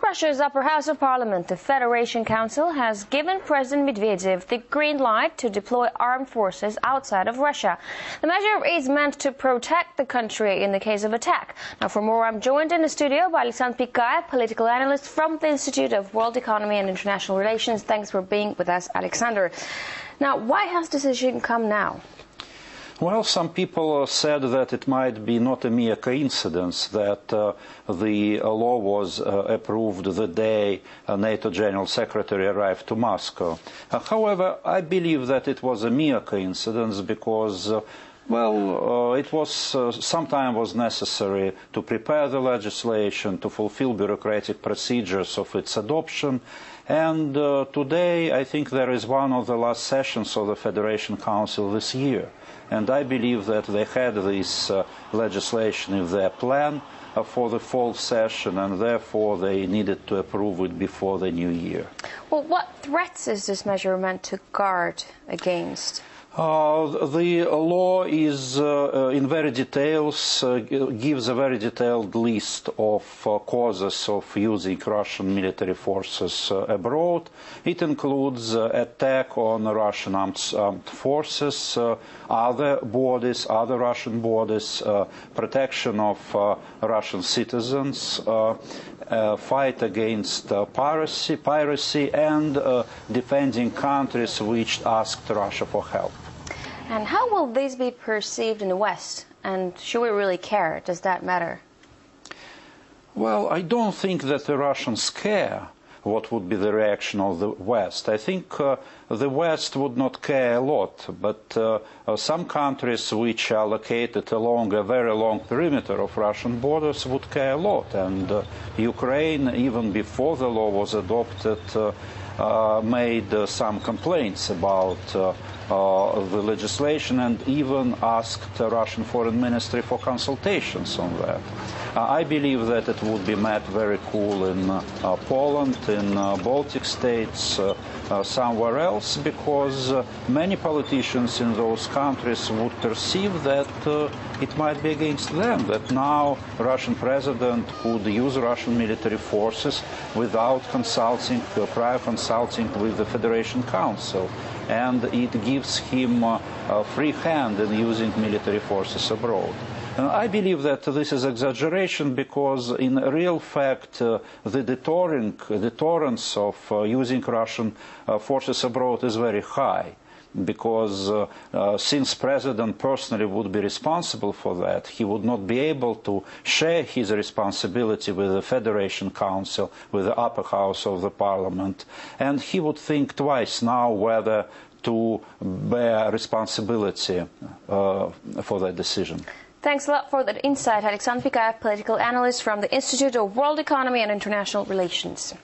Russia's upper house of parliament, the Federation Council, has given President Medvedev the green light to deploy armed forces outside of Russia. The measure is meant to protect the country in the case of attack. Now, for more, I'm joined in the studio by Alexander Pikayev, political analyst from the Institute of World Economy and International Relations. Thanks for being with us, Alexander. Now, why has this decision come now? Well, some people said that it might be not a mere coincidence that the law was approved the day NATO General Secretary arrived to Moscow. However, I believe that it was a mere coincidence because it was some time was necessary to prepare the legislation, to fulfill bureaucratic procedures of its adoption. And today, I think there is one of the last sessions of the Federation Council this year. And I believe that they had this legislation in their plan for the fall session, and therefore they needed to approve it before the new year. Well, what threats is this measure meant to guard against? The law is in very details, gives a very detailed list of causes of using Russian military forces abroad. It includes attack on Russian armed forces, other borders, other Russian borders, protection of Russian citizens, fight against piracy, and defending countries which asked Russia for help. And how will this be perceived in the West? And should we really care? Does that matter? Well, I don't think that the Russians care what would be the reaction of the West. I think the West would not care a lot, but some countries which are located along a very long perimeter of Russian borders would care a lot. And Ukraine, even before the law was adopted, made some complaints about the legislation and even asked the Russian Foreign Ministry for consultations on that. I believe that it would be met very cool in Poland, in Baltic states, somewhere else, because many politicians in those countries would perceive that it might be against them, that now Russian president could use Russian military forces without consulting, prior consulting with the Federation Council. And it gives him a free hand in using military forces abroad. I believe that this is exaggeration because, in real fact, the deterrence of using Russian forces abroad is very high. Because since President personally would be responsible for that, he would not be able to share his responsibility with the Federation Council, with the upper house of the Parliament, and he would think twice now whether to bear responsibility for that decision. Thanks a lot for that insight, Alexander Pikayev, political analyst from the Institute of World Economy and International Relations.